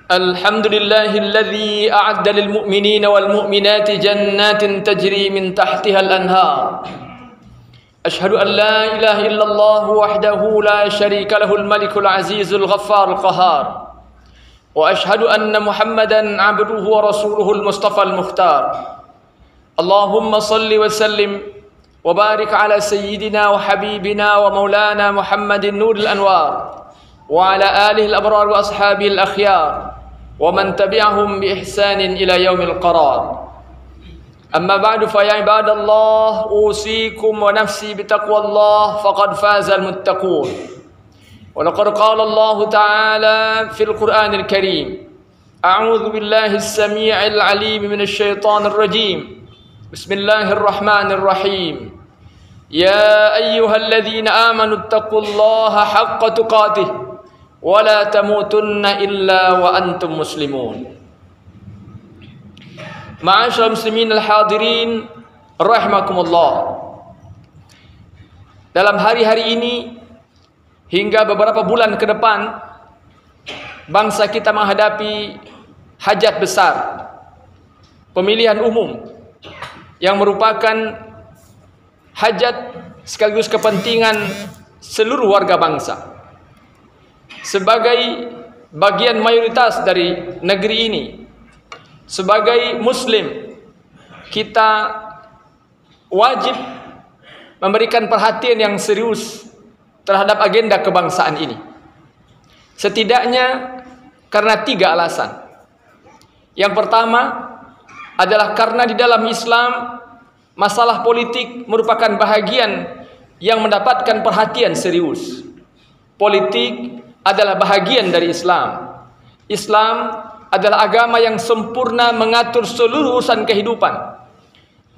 الحمد لله الذي أعد للمؤمنين والمؤمنات جنات تجري من تحتها الأنهار أشهد أن لا إله إلا الله وحده لا شريك له الملك العزيز الغفار القهار وأشهد أن محمدا عبده ورسوله المصطفى المختار اللهم صل وسلم وبارك على سيدنا وحبيبنا ومولانا محمد نور الأنوار وعلى آله الأبرار وأصحابه الأخيار ومن تبعهم بإحسان إلى يوم القرار أما بعد فيا عباد الله أوصيكم ونفسي بتقوى الله فقد فاز المتقون ولقد قال الله تعالى في القرآن الكريم أعوذ بالله السميع العليم من الشيطان الرجيم بسم الله الرحمن الرحيم يا أيها الذين آمنوا اتقوا الله حق تقاته ولا تموتن إلا وأنتم مسلمون معاشر المسلمين الحاضرين rahimakumullah. Dalam hari-hari ini hingga beberapa bulan ke depan bangsa kita menghadapi hajat besar, pemilihan umum yang merupakan hajat sekaligus kepentingan seluruh warga bangsa. Sebagai bagian mayoritas dari negeri ini, sebagai muslim, kita wajib memberikan perhatian yang serius terhadap agenda kebangsaan ini. Setidaknya karena 3 alasan. Yang pertama adalah karena di dalam Islam masalah politik merupakan bahagian yang mendapatkan perhatian serius. Politik adalah bahagian dari Islam. Islam adalah agama yang sempurna mengatur seluruh urusan kehidupan.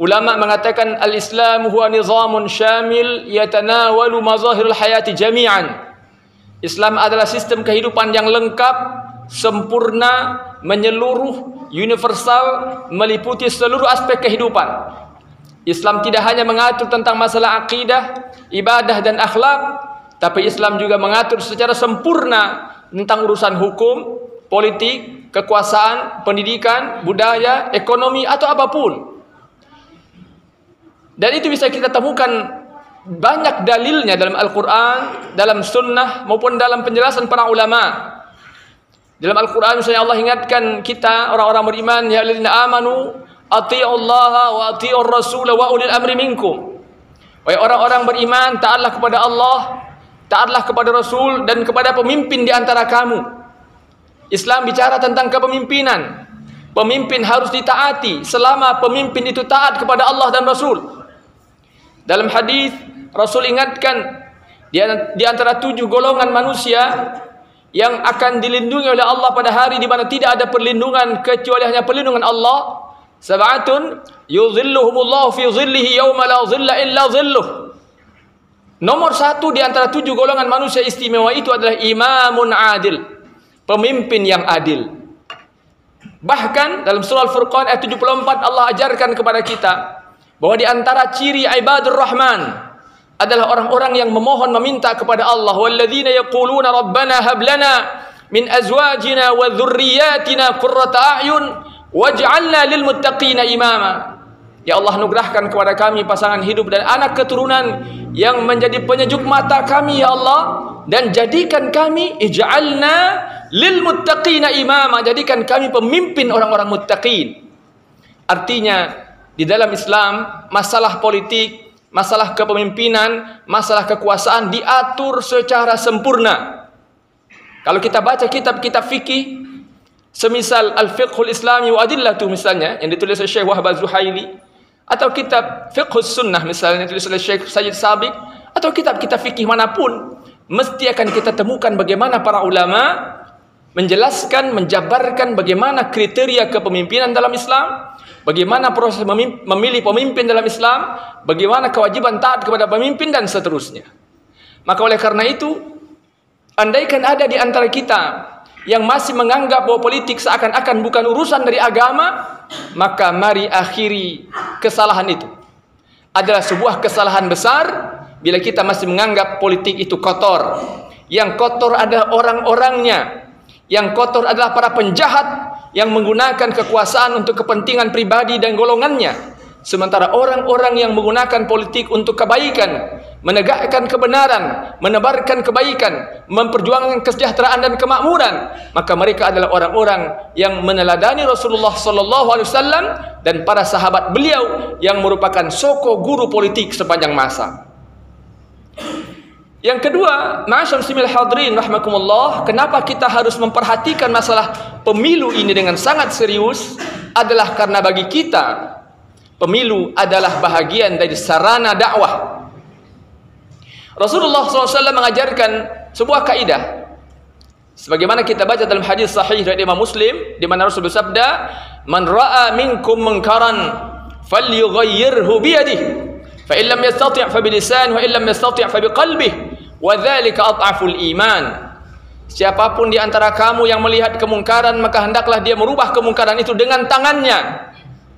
Ulama mengatakan al-Islam huwa nizamun syamil yatanawalu mazahirul hayati jami'an. Islam adalah sistem kehidupan yang lengkap, sempurna, menyeluruh, universal, meliputi seluruh aspek kehidupan. Islam tidak hanya mengatur tentang masalah akidah, ibadah dan akhlak, tapi Islam juga mengatur secara sempurna tentang urusan hukum, politik, kekuasaan, pendidikan, budaya, ekonomi atau apapun. Dan itu bisa kita temukan banyak dalilnya dalam Al-Quran, dalam sunnah maupun dalam penjelasan para ulama. Dalam Al-Quran misalnya Allah ingatkan kita orang-orang beriman, ya alladzina amanu athi'ullaha wa athi'ur rasul wa ulil amri minkum. Wahai orang-orang beriman, taatlah kepada Allah, taatlah kepada Rasul dan kepada pemimpin di antara kamu. Islam bicara tentang kepemimpinan. Pemimpin harus ditaati selama pemimpin itu taat kepada Allah dan Rasul. Dalam hadis Rasul ingatkan di antara 7 golongan manusia yang akan dilindungi oleh Allah pada hari di mana tidak ada perlindungan kecuali hanya perlindungan Allah. Sab'atun yuzilluhumullahu fi zillihi yawma la zilla illa zilluh. Nomor 1 di antara 7 golongan manusia istimewa itu adalah imamun adil, pemimpin yang adil. Bahkan dalam surah Al-Furqan ayat 74 Allah ajarkan kepada kita bahwa di antara ciri ibadur rahman adalah orang-orang yang memohon meminta kepada Allah. Walladzina yaquluna rabbana hab lana min azwajina wa dzurriyyatina qurrata a'yun waj'alna lil muttaqina imama. Ya Allah, anugerahkan kepada kami pasangan hidup dan anak keturunan yang menjadi penyejuk mata kami ya Allah, dan jadikan kami ij'alna lil muttaqina imama, jadikan kami pemimpin orang-orang muttaqin. Artinya di dalam Islam masalah politik, masalah kepemimpinan, masalah kekuasaan diatur secara sempurna. Kalau kita baca kitab-kitab fikih semisal Al-Fiqhul Islami wa Adillatu misalnya yang ditulis oleh Syekh Wahbah Zuhaili, atau kitab Fiqhus Sunnah misalnya ditulis oleh Syekh Sayyid Sabiq, atau kitab-kitab fikih manapun, mesti akan kita temukan bagaimana para ulama menjelaskan, menjabarkan bagaimana kriteria kepemimpinan dalam Islam, bagaimana proses memilih pemimpin dalam Islam, bagaimana kewajiban taat kepada pemimpin dan seterusnya. Maka oleh karena itu, andaikan ada di antara kita yang masih menganggap bahwa politik seakan-akan bukan urusan dari agama, maka mari akhiri kesalahan itu. Adalah sebuah kesalahan besar bila kita masih menganggap politik itu kotor. Yang kotor adalah orang-orangnya, Yang kotor adalah para penjahat yang menggunakan kekuasaan untuk kepentingan pribadi dan golongannya. Sementara orang-orang yang menggunakan politik untuk kebaikan, menegakkan kebenaran, menebarkan kebaikan, memperjuangkan kesejahteraan dan kemakmuran, maka mereka adalah orang-orang yang meneladani Rasulullah SAW dan para sahabat beliau yang merupakan soko guru politik sepanjang masa. Yang kedua, ma'asyar muslimin hadirin rahimakumullah, kenapa kita harus memperhatikan masalah pemilu ini dengan sangat serius adalah karena bagi kita pemilu adalah bahagian dari sarana dakwah. Rasulullah SAW mengajarkan sebuah kaidah, sebagaimana kita baca dalam hadis sahih dari Imam Muslim, di mana Rasul bersabda, "Man ra'a minkum munkaran falyughayyirhu biyadihi, fa in lam yastati' fa bilisanihi, wa in lam yastati' fa biqalbihi, wa dzalika adhaful iman." Siapapun di antara kamu yang melihat kemungkaran, maka hendaklah dia merubah kemungkaran itu dengan tangannya.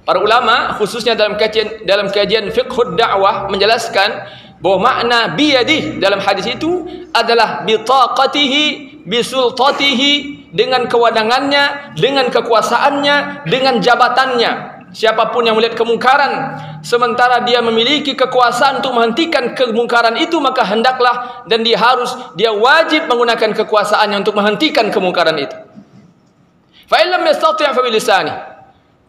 Para ulama khususnya dalam kajian fiqhud dakwah menjelaskan bahwa makna biyadih dalam hadis itu adalah bitaqatihi, bisultatihi, dengan kewenangannya, dengan kekuasaannya, dengan jabatannya. Siapapun yang melihat kemungkaran sementara dia memiliki kekuasaan untuk menghentikan kemungkaran itu, maka hendaklah dan dia wajib menggunakan kekuasaannya untuk menghentikan kemungkaran itu. Fa illam yastati' fa bilisanihi.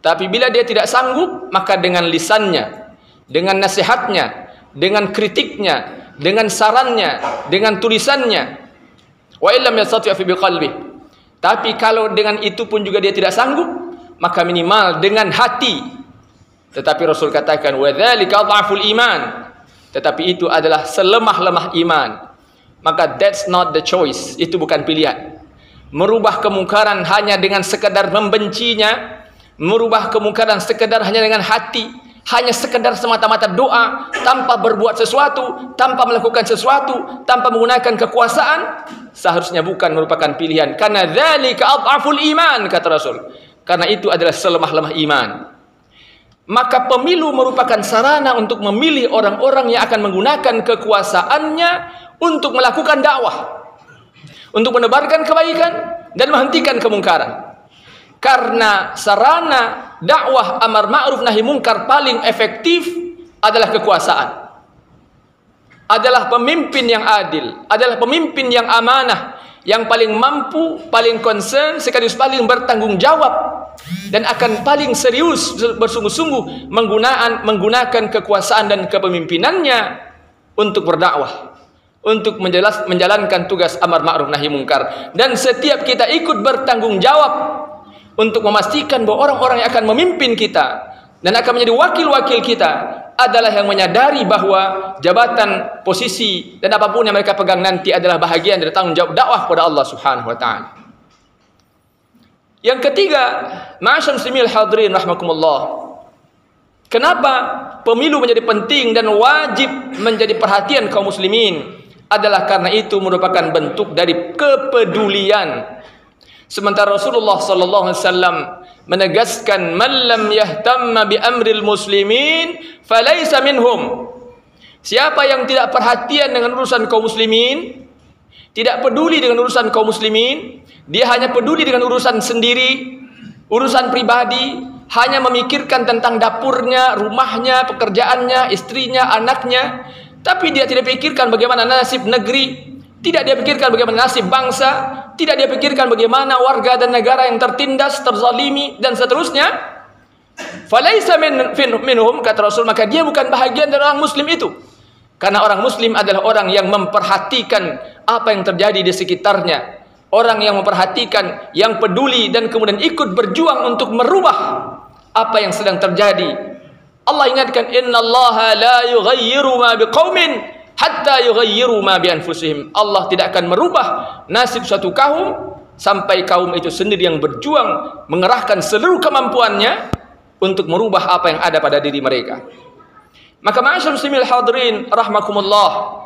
Tapi bila dia tidak sanggup, maka dengan lisannya, dengan nasihatnya, dengan kritiknya, dengan sarannya, dengan tulisannya. Wa illam yastati' fi biqalbi. Tapi kalau dengan itu pun juga dia tidak sanggup, maka minimal dengan hati. Tetapi Rasul katakan wa dzalika dhaful iman. Tetapi itu adalah selemah-lemah iman. Maka that's not the choice. Itu bukan pilihan. Merubah kemungkaran hanya dengan sekadar membencinya, merubah kemungkaran sekedar hanya dengan hati, hanya sekedar semata-mata doa, tanpa berbuat sesuatu, tanpa melakukan sesuatu, tanpa menggunakan kekuasaan, seharusnya bukan merupakan pilihan. Karena dzalika adhaful iman, kata Rasul. Karena itu adalah selemah-lemah iman. Maka pemilu merupakan sarana untuk memilih orang-orang yang akan menggunakan kekuasaannya untuk melakukan dakwah, untuk menebarkan kebaikan dan menghentikan kemungkaran. Karena sarana dakwah amar ma'ruf nahi munkar paling efektif adalah kekuasaan. Adalah pemimpin yang adil, adalah pemimpin yang amanah, yang paling mampu, paling concern, sekaligus paling bertanggung jawab dan akan paling serius bersungguh-sungguh menggunakan kekuasaan dan kepemimpinannya untuk berdakwah, untuk menjalankan tugas amar ma'ruf nahi munkar. Dan setiap kita ikut bertanggung jawab untuk memastikan bahwa orang-orang yang akan memimpin kita dan akan menjadi wakil-wakil kita adalah yang menyadari bahwa jabatan, posisi dan apapun yang mereka pegang nanti adalah bahagian dari tanggung jawab dakwah kepada Allah Subhanahu wa taala. Yang ketiga, ma'asyar muslimin hadirin rahimakumullah, kenapa pemilu menjadi penting dan wajib menjadi perhatian kaum muslimin adalah karena itu merupakan bentuk dari kepedulian. Sementara Rasulullah sallallahu alaihi wasallam menegaskan, "Man lam yahtamma bi amril muslimin falaysa minhum." Siapa yang tidak perhatian dengan urusan kaum muslimin, tidak peduli dengan urusan kaum muslimin, dia hanya peduli dengan urusan sendiri, urusan pribadi, hanya memikirkan tentang dapurnya, rumahnya, pekerjaannya, istrinya, anaknya, tapi dia tidak pikirkan bagaimana nasib negeri, tidak dia pikirkan bagaimana nasib bangsa, tidak dia pikirkan bagaimana warga dan negara yang tertindas, terzalimi dan seterusnya. Falaisa minhum, kata Rasul, maka dia bukan bahagian dari orang muslim itu. Karena orang muslim adalah orang yang memperhatikan apa yang terjadi di sekitarnya, orang yang memperhatikan, yang peduli dan kemudian ikut berjuang untuk merubah apa yang sedang terjadi. Allah ingatkan, innallaha la yughayyiru ma biqaumin hatta yughayyiru ma bi anfusihim. Allah tidak akan merubah nasib suatu kaum sampai kaum itu sendiri yang berjuang mengerahkan seluruh kemampuannya untuk merubah apa yang ada pada diri mereka. Maka ma'asyar muslimin hadirin rahmakumullah,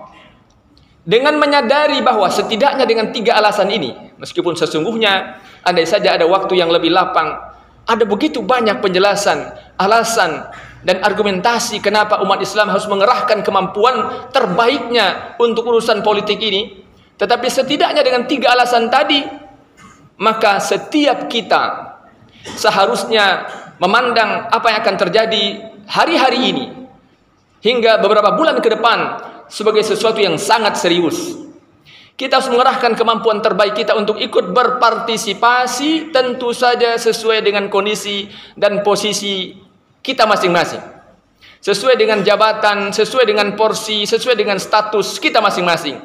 dengan menyadari bahwa setidaknya dengan 3 alasan ini, meskipun sesungguhnya andai saja ada waktu yang lebih lapang, ada begitu banyak penjelasan, alasan dan argumentasi kenapa umat Islam harus mengerahkan kemampuan terbaiknya untuk urusan politik ini. Tetapi setidaknya dengan 3 alasan tadi, maka setiap kita seharusnya memandang apa yang akan terjadi hari-hari ini hingga beberapa bulan ke depan sebagai sesuatu yang sangat serius. Kita harus mengerahkan kemampuan terbaik kita untuk ikut berpartisipasi, tentu saja sesuai dengan kondisi dan posisi kita masing-masing, sesuai dengan jabatan, sesuai dengan porsi, sesuai dengan status kita masing-masing.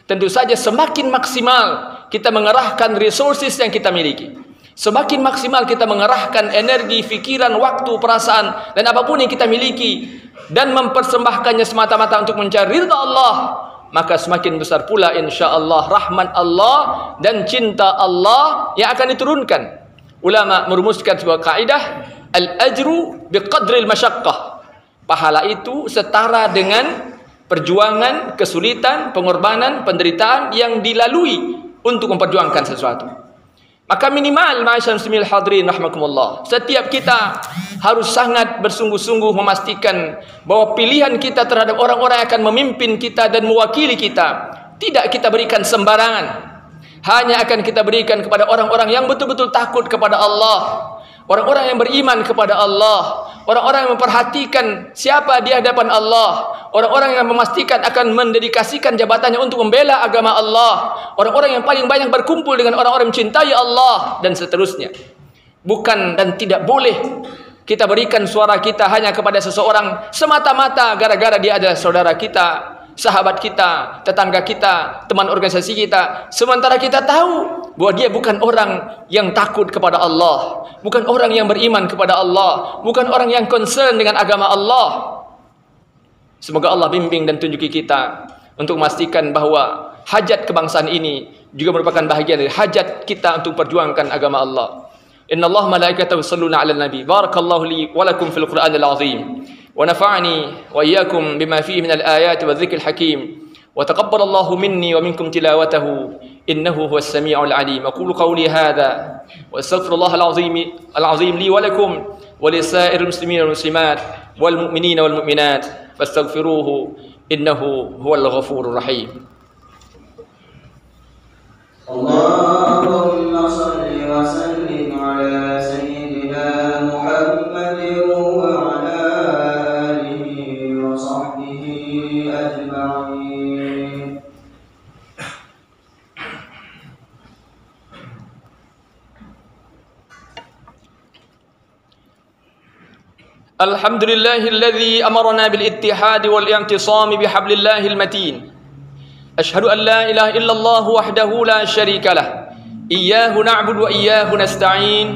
Tentu saja semakin maksimal kita mengerahkan resources yang kita miliki, semakin maksimal kita mengerahkan energi, pikiran, waktu, perasaan, dan apapun yang kita miliki, dan mempersembahkannya semata-mata untuk mencari ridha Allah, maka semakin besar pula insya-Allah rahmat Allah dan cinta Allah yang akan diturunkan. Ulama merumuskan sebuah kaidah, al-ajru biqadril masyaqqah. Pahala itu setara dengan perjuangan, kesulitan, pengorbanan, penderitaan yang dilalui untuk memperjuangkan sesuatu. Maka minimal ma'asyiral muslimin hadirin rahimakumullah, setiap kita harus sangat bersungguh-sungguh memastikan bahwa pilihan kita terhadap orang-orang yang akan memimpin kita dan mewakili kita tidak kita berikan sembarangan. Hanya akan kita berikan kepada orang-orang yang betul-betul takut kepada Allah, orang-orang yang beriman kepada Allah, orang-orang yang memperhatikan siapa di hadapan Allah, orang-orang yang memastikan akan mendedikasikan jabatannya untuk membela agama Allah, orang-orang yang paling banyak berkumpul dengan orang-orang yang mencintai Allah, dan seterusnya. Bukan dan tidak boleh kita berikan suara kita hanya kepada seseorang semata-mata gara-gara dia adalah saudara kita, sahabat kita, tetangga kita, teman organisasi kita, sementara kita tahu bahwa dia bukan orang yang takut kepada Allah, bukan orang yang beriman kepada Allah, bukan orang yang concern dengan agama Allah. Semoga Allah bimbing dan tunjuki kita untuk memastikan bahwa hajat kebangsaan ini juga merupakan bahagian dari hajat kita untuk perjuangkan agama Allah. Innallaha malaikatahu yusholluna 'alan nabi. Barakallahu li wa lakum fil Qur'anil 'azim. Wa nafa'ani wa iyyakum bima fihi minal ayati wadh-dhikril hakim. Wa taqabbalallahu minni wa minkum tilawatahu. Innahu huwas sami'ul 'alim. Aqulu qawli hadha wa astaghfirullahal 'azim li wa lakum wa lisa'iril muslimin wal muslimat wal mu'minina wal mu'minat fastaghfiruhu innahu huwal ghafurur rahim. Allahumma shalli wa sallim ala sayyidina Muhammadin wa ala alihi wa sahbihi ajma'in. Alhamdulillahilladzi amarna bil ittihad wal i'tisam bihablillahil matin. Ashhadu an la ilaha illallah wahdahu la syarika lah. Iyyahu na'budu wa iyyahu nasta'in.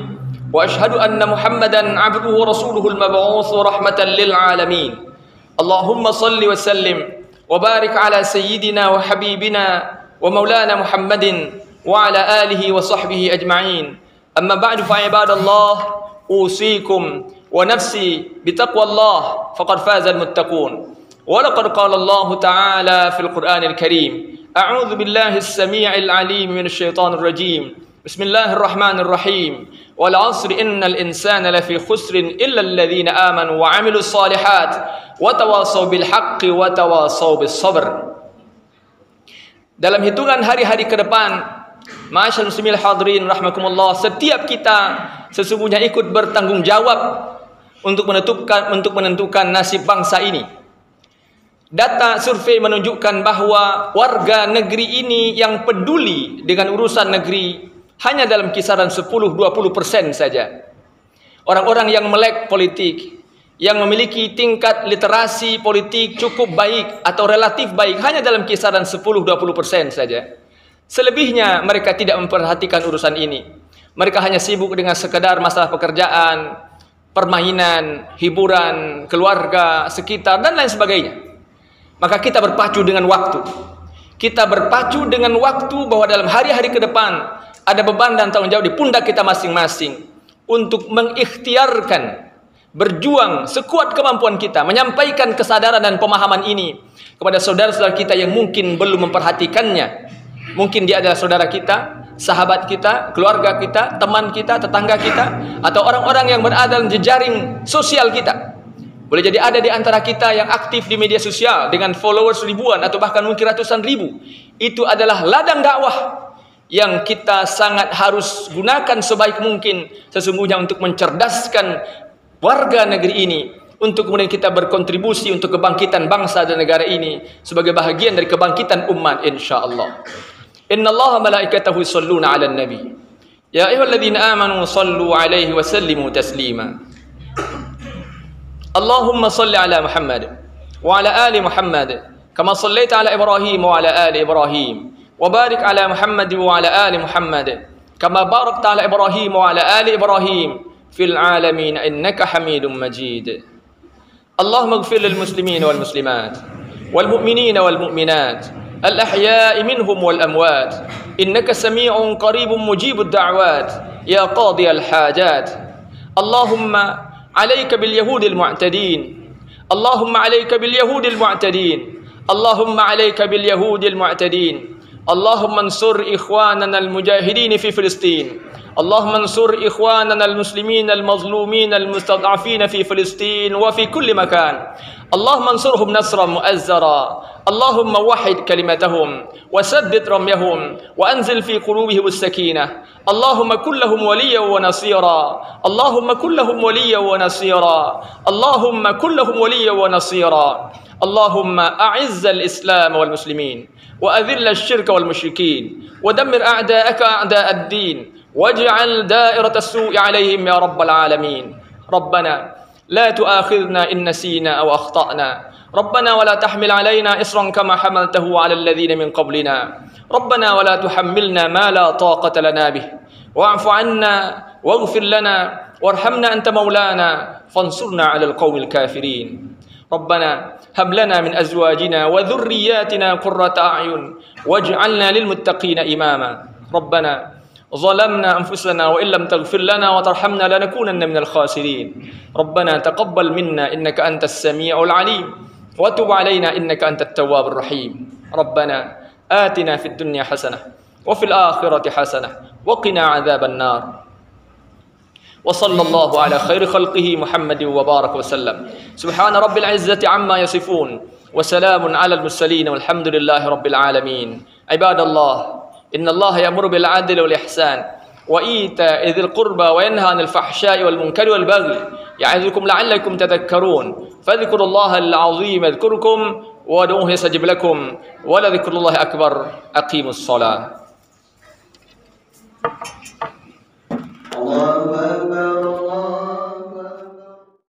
Wa ashhadu anna Muhammadan 'abduhu wa rasuluhul mab'uts rahmatan lil alamin. Allahumma shalli wa sallim wa barik ala sayyidina wa habibina wa maulana Muhammadin wa ala alihi wa sahbihi ajma'in. Amma ba'du fa ibadallah, usikum wa nafsi bitaqwallah faqad fazal muttaqun. ولقد قال الله تعالى في القرآن الكريم أعوذ بالله السميع العليم من الشيطان الرجيم بسم الله الرحمن الرحيم والعصر إن الإنسان لفي خسر إلا الذين آمنوا وعملوا الصالحات وتواصوا بالحق وتواصوا بالصبر. Dalam hitungan hari-hari ke depan, ma'asyiral muslimin hadirin rahimakumullah, setiap kita sesungguhnya ikut bertanggung jawab untuk menentukan nasib bangsa ini. Data survei menunjukkan bahwa warga negeri ini yang peduli dengan urusan negeri hanya dalam kisaran 10-20% saja. Orang-orang yang melek politik, yang memiliki tingkat literasi politik cukup baik atau relatif baik hanya dalam kisaran 10-20% saja. Selebihnya mereka tidak memperhatikan urusan ini. Mereka hanya sibuk dengan sekedar masalah pekerjaan, permainan, hiburan, keluarga, sekitar, dan lain sebagainya. Maka kita berpacu dengan waktu. Kita berpacu dengan waktu bahwa dalam hari-hari ke depan ada beban dan tanggung jawab di pundak kita masing-masing untuk mengikhtiarkan, berjuang sekuat kemampuan kita, menyampaikan kesadaran dan pemahaman ini kepada saudara-saudara kita yang mungkin belum memperhatikannya. Mungkin dia adalah saudara kita, sahabat kita, keluarga kita, teman kita, tetangga kita, atau orang-orang yang berada dalam jejaring sosial kita. Boleh jadi ada di antara kita yang aktif di media sosial dengan followers ribuan atau bahkan mungkin ratusan ribu. Itu adalah ladang dakwah. yang kita sangat harus gunakan sebaik mungkin sesungguhnya untuk mencerdaskan warga negeri ini, untuk kemudian kita berkontribusi untuk kebangkitan bangsa dan negara ini sebagai bahagian dari kebangkitan umat insyaallah. Innallaha malaikatahu yusholluna 'alan nabi. Ya ayyuhalladzina amanu shallu 'alaihi wa sallimu taslima. Allahumma shalli 'ala Muhammad wa 'ala ali Muhammad kama shallaita 'ala Ibrahim wa 'ala ali Ibrahim. وبارك على محمد وعلى آل محمد كما باركت على إبراهيم وعلى آل إبراهيم في العالمين إنك حميد مجيد اللهم اغفر للمسلمين والمسلمات والمؤمنين والمؤمنات الأحياء منهم والأموات إنك سميع قريب مجيب الدعوات يا قاضي الحاجات اللهم عليك باليهود المعتدين اللهم عليك باليهود المعتدين اللهم عليك باليهود المعتدين اللهم انصر إخواننا المجاهدين في فلسطين اللهم انصر إخواننا المسلمين المظلومين المستضعفين في فلسطين وفي كل مكان اللهم انصرهم نصرا مؤزرا اللهم وحد كلمتهم وسدد رميهم وأنزل في قلوبهم السكينة اللهم كن لهم وليا ونصيرا اللهم كن لهم وليا ونصيرا اللهم كن لهم وليا ونصيرا اللهم أعز الإسلام والمسلمين وأذل الشرك والمشركين ودمر أعداءك أعداء الدين واجعل دائرة السوء عليهم يا رب العالمين ربنا لا تؤاخذنا إن نسينا أو أخطأنا ربنا ولا تحمل علينا إصرا كما حملته على الذين من قبلنا ربنا ولا تحملنا ما لا طاقة لنا به واعف عنا واغفر لنا وارحمنا أنت مولانا فانصرنا على القوم الكافرين ربنا هب لنا من أزواجنا وذرياتنا قرة أعين واجعلنا للمتقين إماما ربنا ظلمنا أنفسنا وإن لم تغفر لنا وترحمنا لنكونن من الخاسرين ربنا تقبل منا إنك أنت السميع العليم وتب علينا إنك أنت التواب الرحيم ربنا آتنا في الدنيا حسنة وفي الآخرة حسنة وقنا عذاب النار وصلى الله على خير خلقه محمد وبارك وسلم سبحان رب العزة عما يصفون وسلام على المرسلين والحمد لله رب العالمين عباد الله إن الله يأمر بالعدل والإحسان وإيتاء ذي القربى وينهى عن الفحشاء والمنكر والبغي يعظكم لعلكم تذكرون فاذكروا الله العظيم يذكركم وادعوه يستجب لكم ولذكر الله أكبر أقيموا الصلاة الله أكبر